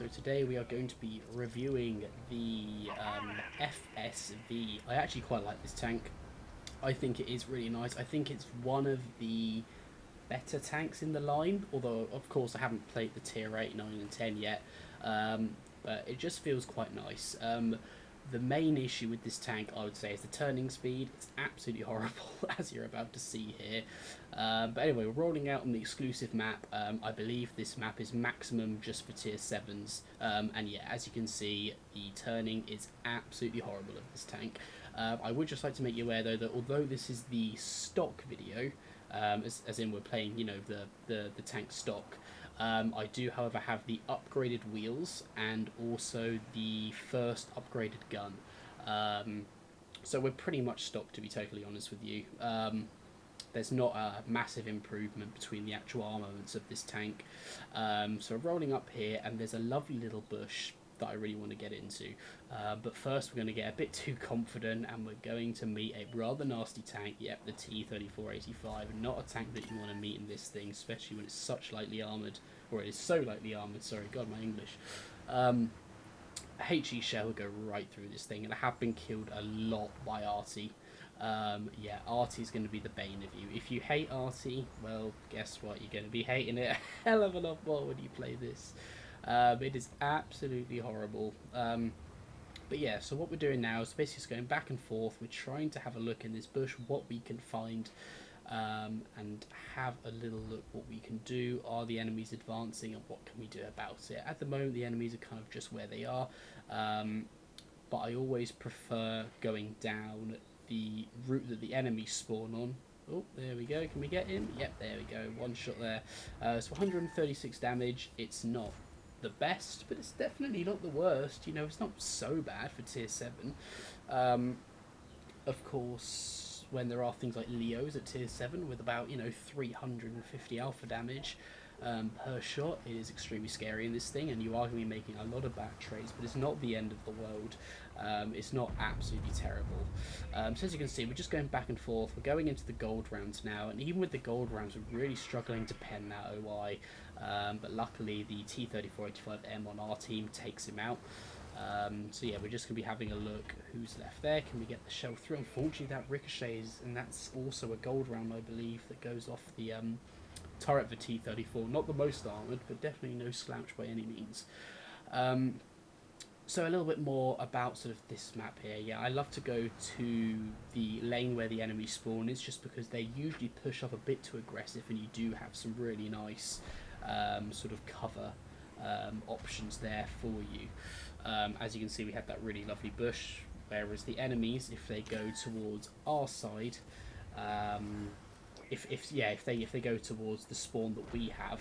So today we are going to be reviewing the FSV. I actually quite like this tank. I think it is really nice. I think it's one of the better tanks in the line, although of course I haven't played the tier 8, 9 and 10 yet, but it just feels quite nice. The main issue with this tank, I would say, is the turning speed. It's absolutely horrible, as you're about to see here. But anyway, we're rolling out on the exclusive map. I believe this map is maximum just for tier 7s. And yeah, as you can see, the turning is absolutely horrible of this tank. I would just like to make you aware, though, that although this is the stock video, as in we're playing, you know, the tank stock, I do, however, have the upgraded wheels and also the first upgraded gun. So we're pretty much stock, to be totally honest with you. There's not a massive improvement between the actual armaments of this tank. So we're rolling up here, and there's a lovely little bush that I really want to get into. But first we're going to get a bit too confident, and we're going to meet a rather nasty tank. Yep, the T-3485. Not a tank that you want to meet in this thing, especially when it's such lightly armoured, or it is so lightly armoured, sorry, God, my English. A HE shell will go right through this thing, and I have been killed a lot by Artie. Yeah, Artie's going to be the bane of you. If you hate Artie, well, guess what? You're going to be hating it a hell of a lot more when you play this. It is absolutely horrible. But yeah, so what we're doing now is basically just going back and forth. We're trying to have a look in this bush, what we can find, and have a little look what we can do. Are the enemies advancing, and what can we do about it? At the moment, the enemies are kind of just where they are, but I always prefer going down the route that the enemies spawn on. Oh, there we go. Can we get him? Yep, there we go. One shot there. So 136 damage. It's not the best, but it's definitely not the worst. You know, it's not so bad for tier 7. Of course, when there are things like Leos at tier 7 with about, you know, 350 alpha damage per shot, it is extremely scary in this thing, and you are going to be making a lot of bad trades, but it's not the end of the world. It's not absolutely terrible. So as you can see, we're just going back and forth. We're going into the gold rounds now, and even with the gold rounds, we're really struggling to pen that OI. But luckily, the T-3485M on our team takes him out. So yeah, we're just going to be having a look who's left there. Can we get the shell through? Unfortunately, that ricochets, and that's also a gold round, I believe, that goes off the turret of the T-34. Not the most armoured, but definitely no slouch by any means. So a little bit more about sort of this map here. Yeah, I love to go to the lane where the enemy spawn is, just because they usually push off a bit too aggressive, and you do have some really nice sort of cover options there for you. As you can see, we have that really lovely bush, whereas the enemies, if they go towards our side, if they go towards the spawn that we have,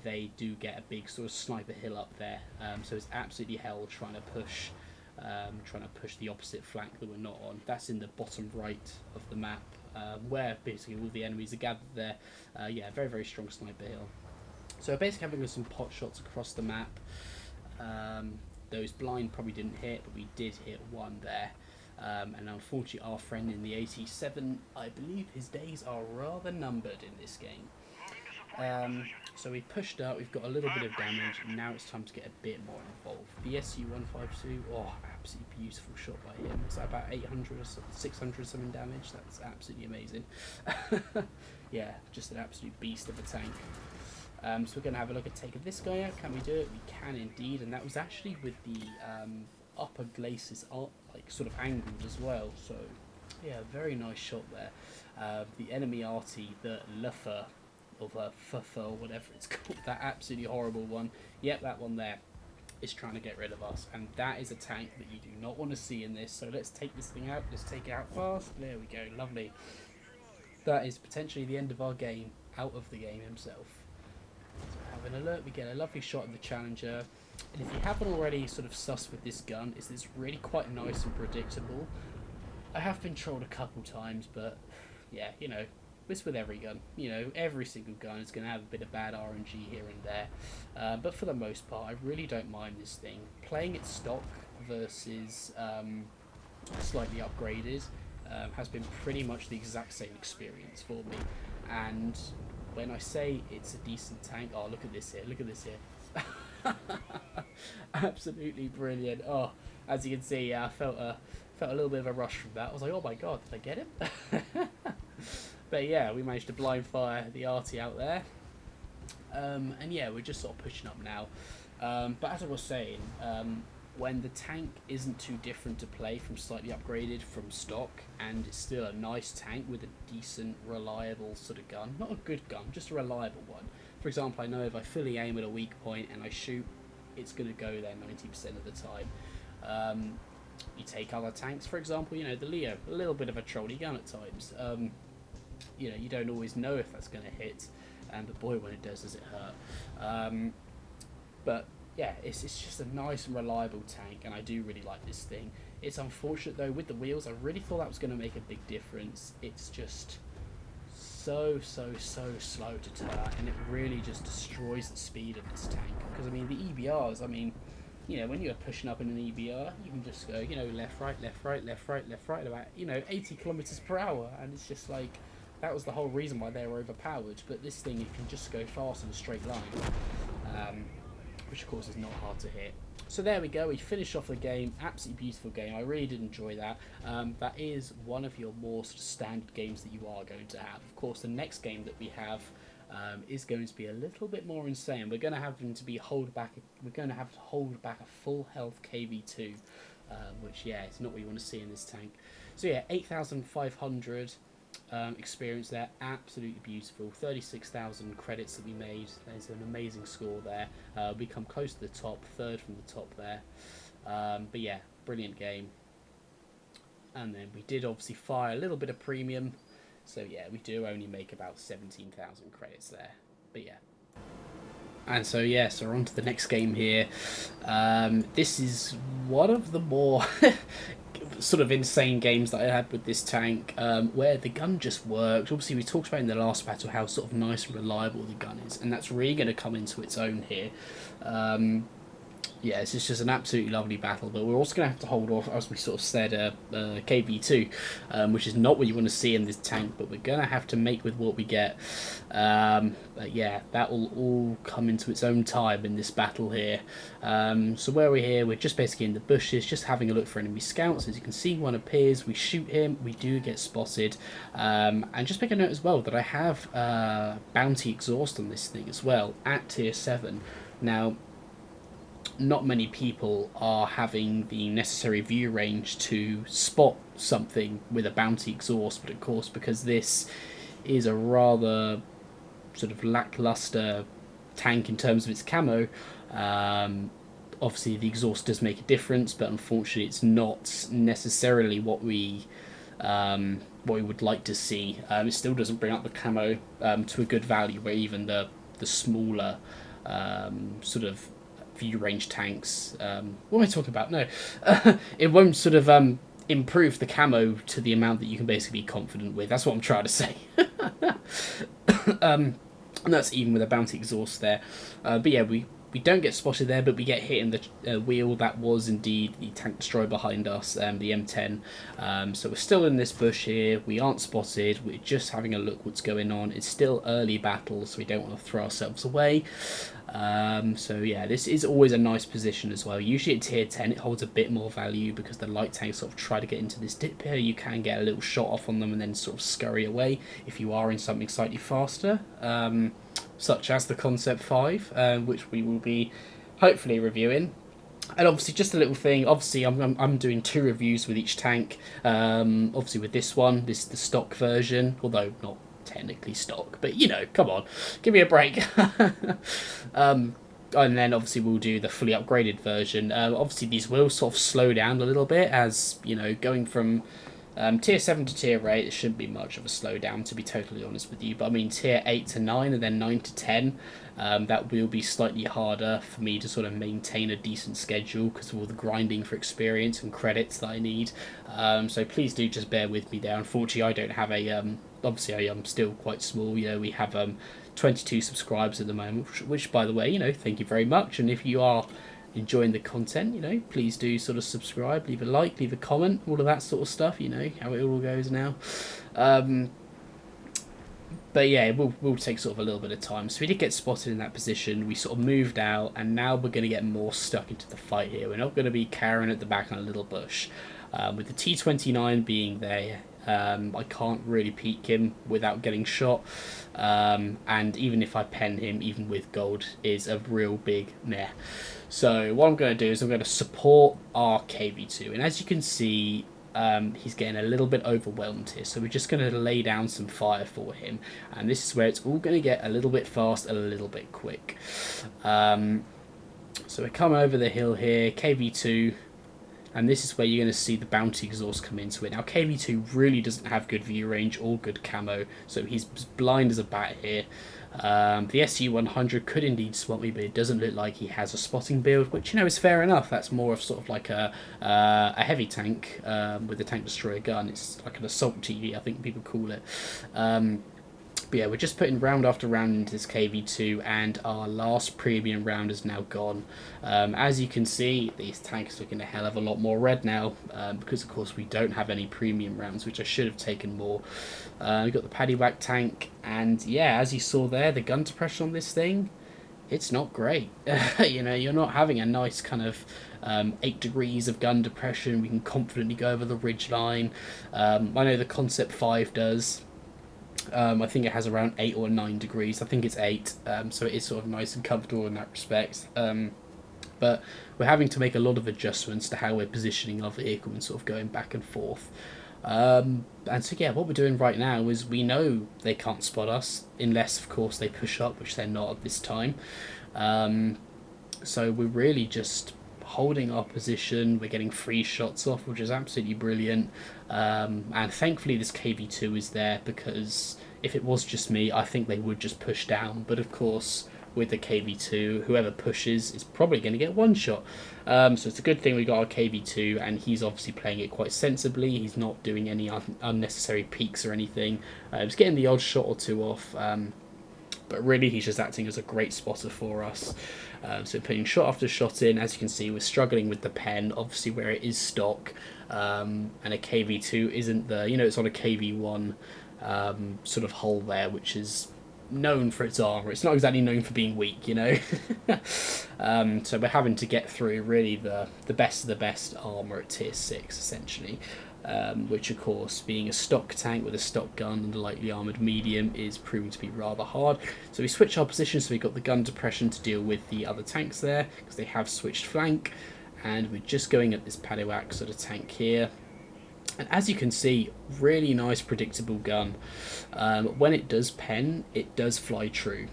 they do get a big sort of sniper hill up there. So it's absolutely hell trying to push the opposite flank that we're not on. That's in the bottom right of the map, where basically all the enemies are gathered there. Yeah, very, very strong sniper hill. So basically having some pot shots across the map. Those blind probably didn't hit, but we did hit one there. And unfortunately, our friend in the 87, I believe his days are rather numbered in this game. So we pushed up, we've got a little bit of damage, and now it's time to get a bit more involved. The SU-152, oh, absolutely beautiful shot by him. It's about 800 or 600 something damage. That's absolutely amazing. Yeah, just an absolute beast of a tank. So we're going to have a look at taking this guy out. Can we do it? We can indeed, and that was actually with the upper glacis like sort of angled as well. So yeah, very nice shot there. The enemy arty, the Luffer, or the Fuffer, or whatever it's called, that absolutely horrible one. Yep, that one there is trying to get rid of us, and that is a tank that you do not want to see in this. So let's take this thing out. Let's take it out fast. There we go. Lovely. That is potentially the end of our game. Out of the game himself. So having a look, we get a lovely shot of the Challenger. And if you haven't already sort of sussed with this gun, it's really quite nice and predictable. I have been trolled a couple times, but yeah, you know, it's with every gun. You know, every single gun is going to have a bit of bad RNG here and there. But for the most part, I really don't mind this thing. Playing it stock versus slightly upgraded has been pretty much the exact same experience for me. And when I say it's a decent tank, oh, look at this here, look at this here. Absolutely brilliant. Oh, as you can see, yeah, I felt a little bit of a rush from that. I was like, oh my god, did I get him? But yeah, we managed to blind fire the arty out there. And yeah, we're just sort of pushing up now. But as I was saying, when the tank isn't too different to play from slightly upgraded from stock, and it's still a nice tank with a decent, reliable sort of gun, not a good gun, just a reliable one. For example, I know if I fully aim at a weak point and I shoot, it's going to go there 90% of the time. You take other tanks, for example, the Leo, a little bit of a trolley gun at times. You don't always know if that's going to hit, but boy, when it does it hurt? But yeah, it's just a nice and reliable tank, and I do really like this thing. It's unfortunate though with the wheels. I really thought that was going to make a big difference. It's just so slow to turn, and it really just destroys the speed of this tank. Because I mean, the EBRs, when you're pushing up in an EBR, you can just go, left, right, left, right, left, right, left, right, about 80 kilometers per hour, and it's just like that was the whole reason why they were overpowered. But this thing, it can just go fast in a straight line, which of course is not hard to hit. So there we go, we finished off the game. Absolutely beautiful game, I really did enjoy that. That is one of your more sort of standard games that you are going to have. Of course, the next game that we have is going to be a little bit more insane. We're going to have to hold back a full health KV2, which yeah, it's not what you want to see in this tank. So yeah, 8,500 experience there, absolutely beautiful. 36,000 credits that we made. There's an amazing score there. We come close to the top, third from the top there. But yeah, brilliant game. And then we did obviously fire a little bit of premium. So yeah, we do only make about 17,000 credits there. But yeah. And so yeah, so we're on to the next game here. This is one of the more sort of insane games that I had with this tank, where the gun just works. Obviously, we talked about in the last battle how sort of nice and reliable the gun is, and that's really going to come into its own here. Yeah, it's just an absolutely lovely battle, but we're also going to have to hold off, as we sort of said, KB2, which is not what you want to see in this tank, but we're going to have to make with what we get. But yeah, that will all come into its own time in this battle here. So where we're here, we're just basically in the bushes, just having a look for enemy scouts. As you can see, one appears, we shoot him, we do get spotted. And just make a note as well that I have bounty exhaust on this thing as well, at tier 7. Now, not many people are having the necessary view range to spot something with a bounty exhaust, but of course, because this is a rather sort of lackluster tank in terms of its camo, obviously the exhaust does make a difference, but unfortunately it's not necessarily what we would like to see. It still doesn't bring up the camo to a good value, where even the smaller sort of view range tanks, what am I talking about? No, it won't sort of improve the camo to the amount that you can basically be confident with. That's what I'm trying to say. And that's even with a bounty exhaust there. But yeah, we don't get spotted there, but we get hit in the wheel. That was indeed the tank destroyer behind us, the M10. So we're still in this bush here. We aren't spotted. We're just having a look what's going on. It's still early battle, so we don't want to throw ourselves away. So yeah, this is always a nice position as well. Usually at tier 10 it holds a bit more value because the light tanks sort of try to get into this dip here. You can get a little shot off on them and then sort of scurry away if you are in something slightly faster, such as the Concept 5, which we will be hopefully reviewing. And obviously, just a little thing, obviously I'm doing 2 reviews with each tank. Obviously with this one, this is the stock version, although not technically stock, but come on, give me a break. And then obviously we'll do the fully upgraded version. Obviously these will sort of slow down a little bit, as going from tier 7 to tier 8, it shouldn't be much of a slowdown, to be totally honest with you. But I mean, tier 8 to 9 and then 9 to 10, that will be slightly harder for me to sort of maintain a decent schedule because of all the grinding for experience and credits that I need. So please do just bear with me there. Unfortunately, I don't have a obviously I am still quite small. We have 22 subscribers at the moment, which by the way, thank you very much. And if you are enjoying the content, please do sort of subscribe, leave a like, leave a comment, all of that sort of stuff. How it all goes now. But yeah, it will take sort of a little bit of time. So we did get spotted in that position. We sort of moved out, and now we're going to get more stuck into the fight here. We're not going to be carrying at the back on a little bush. With the T29 being there, I can't really peek him without getting shot. And even if I pen him, even with gold, is a real big meh. So what I'm going to do is I'm going to support our KV2. And as you can see, he's getting a little bit overwhelmed here, so we're just going to lay down some fire for him, and this is where it's all going to get a little bit fast, a little bit quick. So we come over the hill here, KV2, and this is where you're going to see the bounty exhaust come into it. Now KV2 really doesn't have good view range or good camo, so he's blind as a bat here. The SU-100 could indeed spot me, but it doesn't look like he has a spotting build, which, you know, is fair enough. That's more of sort of like a heavy tank with a tank destroyer gun. It's like an assault TV, I think people call it. But yeah, we're just putting round after round into this KV2, and our last premium round is now gone. As you can see, this tank is looking a hell of a lot more red now, because of course we don't have any premium rounds, which I should have taken more. We've got the paddywhack tank, and yeah, as you saw there, the gun depression on this thing, it's not great. You know, you're not having a nice kind of 8 degrees of gun depression. We can confidently go over the ridge line. I know the Concept 5 does. I think it has around 8 or 9 degrees. I think it's 8, so it is sort of nice and comfortable in that respect. But we're having to make a lot of adjustments to how we're positioning our vehicle and sort of going back and forth. And so yeah, what we're doing right now is we know they can't spot us unless, of course, they push up, which they're not at this time. So we're really just holding our position. We're getting free shots off, which is absolutely brilliant. And thankfully this KV2 is there, because if it was just me, I think they would just push down. But of course, with the KV2, whoever pushes is probably going to get one shot. So it's a good thing we got our KV2, and he's obviously playing it quite sensibly. He's not doing any unnecessary peaks or anything. He's getting the odd shot or two off, but really he's just acting as a great spotter for us. So putting shot after shot in. As you can see, we're struggling with the pen, obviously where it is stock, and a KV2 isn't the, you know, it's on a KV1 sort of hull there, which is known for its armor. It's not exactly known for being weak, you know. So we're having to get through really the best of the best armor at tier 6 essentially, which of course, being a stock tank with a stock gun and a lightly armored medium, is proving to be rather hard. So we switch our position, so we've got the gun depression to deal with the other tanks there, because they have switched flank, and we're just going at this paddywhack sort of tank here. And as you can see, really nice predictable gun. When it does pen, it does fly true.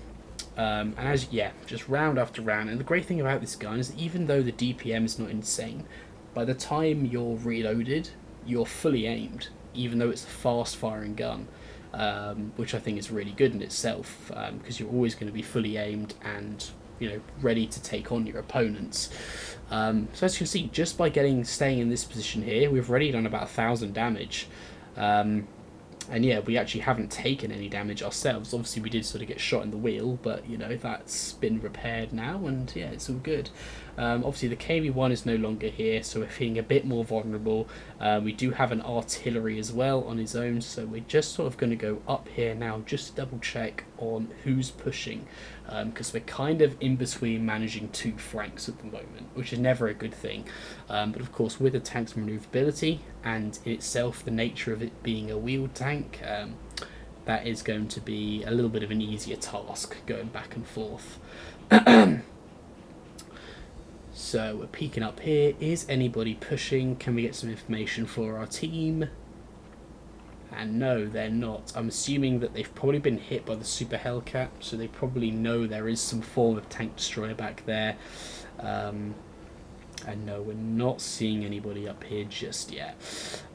And as, yeah, just round after round. And the great thing about this gun is that even though the DPM is not insane, by the time you're reloaded, you're fully aimed, even though it's a fast firing gun, which I think is really good in itself, because you're always going to be fully aimed and, you know, ready to take on your opponents. So as you can see, just by staying in this position here, we've already done about 1,000 damage. And yeah, we actually haven't taken any damage ourselves. Obviously we did sort of get shot in the wheel, but you know, that's been repaired now, and yeah, it's all good. Obviously the KV1 is no longer here, so we're feeling a bit more vulnerable. We do have an artillery as well on his own, so we're just sort of going to go up here now, just to double check on who's pushing, because we're kind of in between managing 2 flanks at the moment, which is never a good thing. But of course, with the tank's maneuverability and in itself the nature of it being a wheeled tank, that is going to be a little bit of an easier task going back and forth. So we're peeking up here. Is anybody pushing? Can we get some information for our team? And no, they're not. I'm assuming that they've probably been hit by the Super Hellcat, so they probably know there is some form of tank destroyer back there. And no, we're not seeing anybody up here just yet.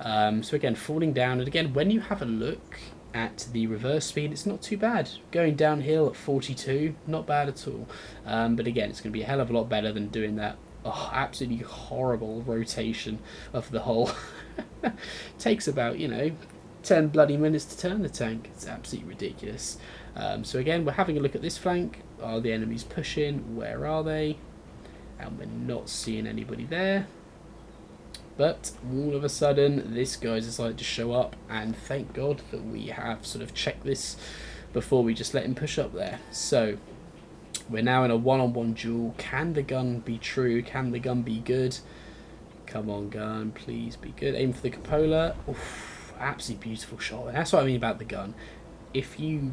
So again, falling down, and again, when you have a look at the reverse speed, it's not too bad. Going downhill at 42, not bad at all. But again, it's going to be a hell of a lot better than doing that absolutely horrible rotation of the hull. Takes about, you know, 10 bloody minutes to turn the tank. It's absolutely ridiculous. So again, we're having a look at this flank. Are the enemies pushing? Where are they? And we're not seeing anybody there. But all of a sudden, this guy decided to show up, and thank God that we have sort of checked this before we just let him push up there. So we're now in a one-on-one duel. Can the gun be true? Can the gun be good? Come on, gun, please be good. Aim for the cupola. Oof, absolutely beautiful shot. And that's what I mean about the gun. If you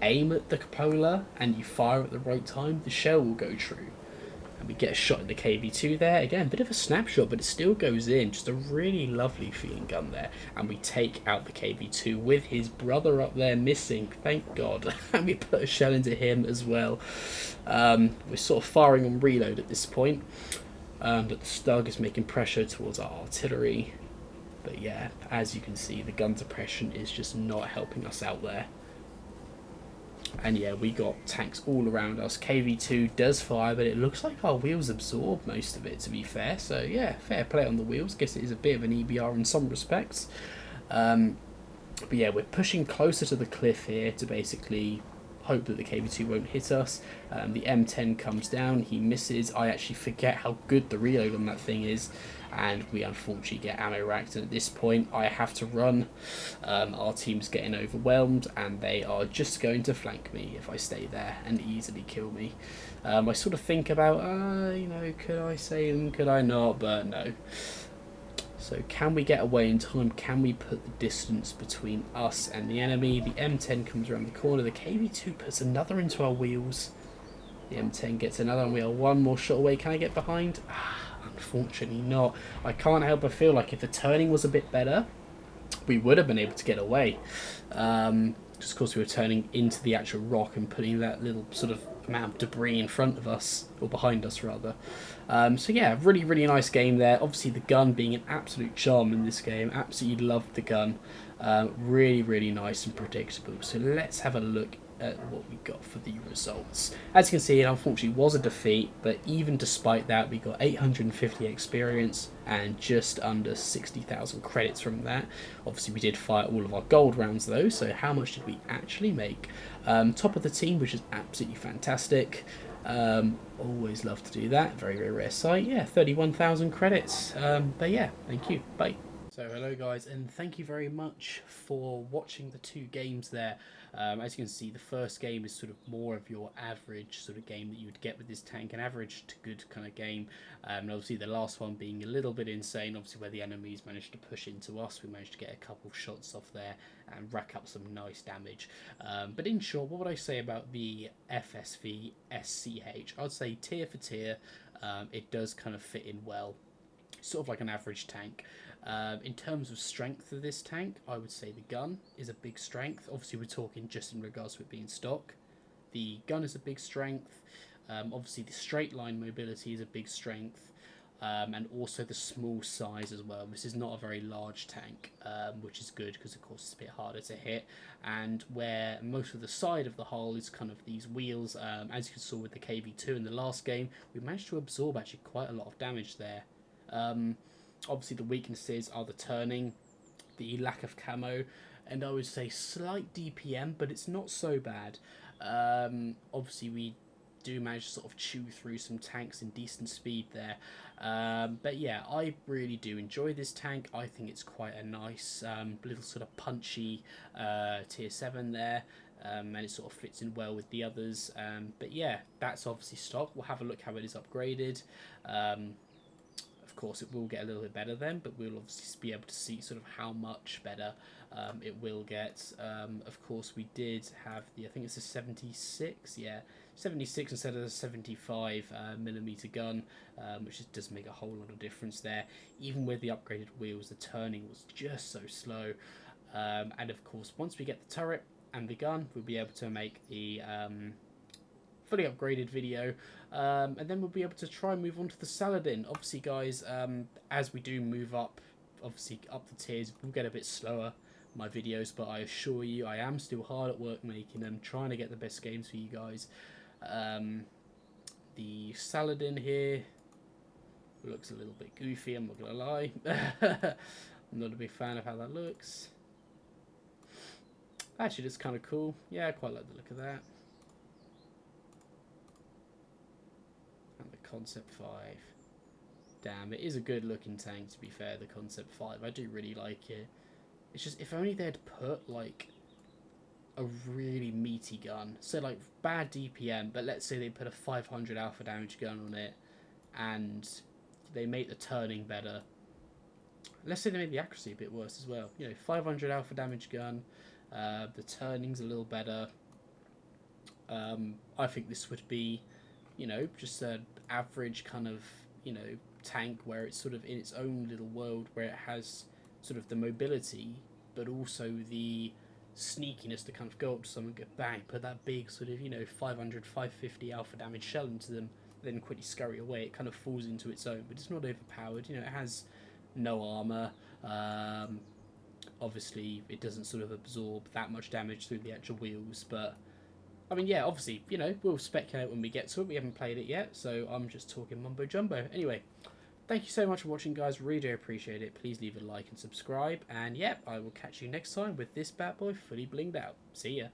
aim at the cupola and you fire at the right time, the shell will go true. And we get a shot in the KV2 there. Again, a bit of a snapshot, but it still goes in. Just a really lovely feeling gun there. And we take out the KV2 with his brother up there missing. Thank God. And we put a shell into him as well. We're sort of firing on reload at this point. But the Stug is making pressure towards our artillery. But yeah, as you can see, the gun suppression is just not helping us out there. And yeah, we got tanks all around us. KV2 does fire, but it looks like our wheels absorb most of it, to be fair. So yeah, fair play on the wheels. Guess it is a bit of an EBR in some respects. But yeah, we're pushing closer to the cliff here to basically hope that the KV2 won't hit us. The M10 comes down, he misses. I actually forget how good the reload on that thing is, and we unfortunately get ammo racked. And at this point I have to run. Our team's getting overwhelmed and they are just going to flank me if I stay there and easily kill me. I sort of think about, you know, could I save them, could I not, but no. So can we get away in time? Can we put the distance between us and the enemy? The M10 comes around the corner. The KV2 puts another into our wheels. The M10 gets another and we are one more shot away. Can I get behind? Unfortunately not. I can't help but feel like if the turning was a bit better, we would have been able to get away. Just because we were turning into the actual rock and putting that little sort of amount of debris in front of us, or behind us rather. So yeah, really, really nice game there. Obviously the gun being an absolute charm in this game. Absolutely loved the gun. Really, really nice and predictable. So let's have a look at what we got for the results. As you can see, it unfortunately was a defeat, but even despite that, we got 850 experience and just under 60,000 credits from that. Obviously we did fire all of our gold rounds though, so how much did we actually make? Top of the team, which is absolutely fantastic. Always love to do that. Very, very rare sight. Yeah, 31,000 credits. But yeah, thank you. Bye. So hello guys, and thank you very much for watching the two games there. As you can see, the first game is sort of more of your average sort of game that you would get with this tank, an average to good kind of game. And obviously the last one being a little bit insane, obviously where the enemies managed to push into us. We managed to get a couple shots off there and rack up some nice damage. But in short, what would I say about the FSV SCH? I'd say tier for tier, it does kind of fit in well. Sort of like an average tank. In terms of strength of this tank, I would say the gun is a big strength. Obviously we're talking just in regards to it being stock. The gun is a big strength. Obviously the straight line mobility is a big strength. And also the small size as well. This is not a very large tank, which is good because of course it's a bit harder to hit. And where most of the side of the hull is kind of these wheels, as you saw with the KV2 in the last game, we managed to absorb actually quite a lot of damage there. Obviously the weaknesses are the turning, the lack of camo, and I would say slight DPM, but it's not so bad. Obviously we do manage to sort of chew through some tanks in decent speed there. But yeah, I really do enjoy this tank. I think it's quite a nice little sort of punchy tier 7 there. And it sort of fits in well with the others. But yeah, that's obviously stock. We'll have a look how it is upgraded. Of course it will get a little bit better then, but we'll obviously be able to see sort of how much better it will get. Of course we did have the, I think it's a 76, yeah, 76 instead of the 75 millimeter gun, which does make a whole lot of difference there. Even with the upgraded wheels, the turning was just so slow. And of course once we get the turret and the gun, we'll be able to make the fully upgraded video, and then we'll be able to try and move on to the Saladin. Obviously guys, as we do move up, obviously up the tiers, we'll get a bit slower, my videos, but I assure you I am still hard at work making them, trying to get the best games for you guys. The Saladin here looks a little bit goofy, I'm not gonna lie. I'm not a big fan of how that looks. Actually it's kind of cool, yeah, I quite like the look of that. Concept 5. Damn, it is a good looking tank, to be fair, the Concept 5. I do really like it. It's just, if only they'd put like a really meaty gun, so like bad DPM, but let's say they put a 500 alpha damage gun on it, and they make the turning better. Let's say they made the accuracy a bit worse as well. 500 alpha damage gun, the turning's a little better. I think this would be, just an average kind of, tank where it's sort of in its own little world where it has sort of the mobility, but also the sneakiness to kind of go up to someone, go bang, put that big sort of 500 550 alpha damage shell into them, then quickly scurry away. It kind of falls into its own, but it's not overpowered. It has no armor. Obviously it doesn't sort of absorb that much damage through the actual wheels, but I mean, yeah, obviously, we'll speculate when we get to it. We haven't played it yet, so I'm just talking mumbo jumbo. Anyway, thank you so much for watching, guys. Really do appreciate it. Please leave a like and subscribe. And yeah, I will catch you next time with this bad boy fully blinged out. See ya.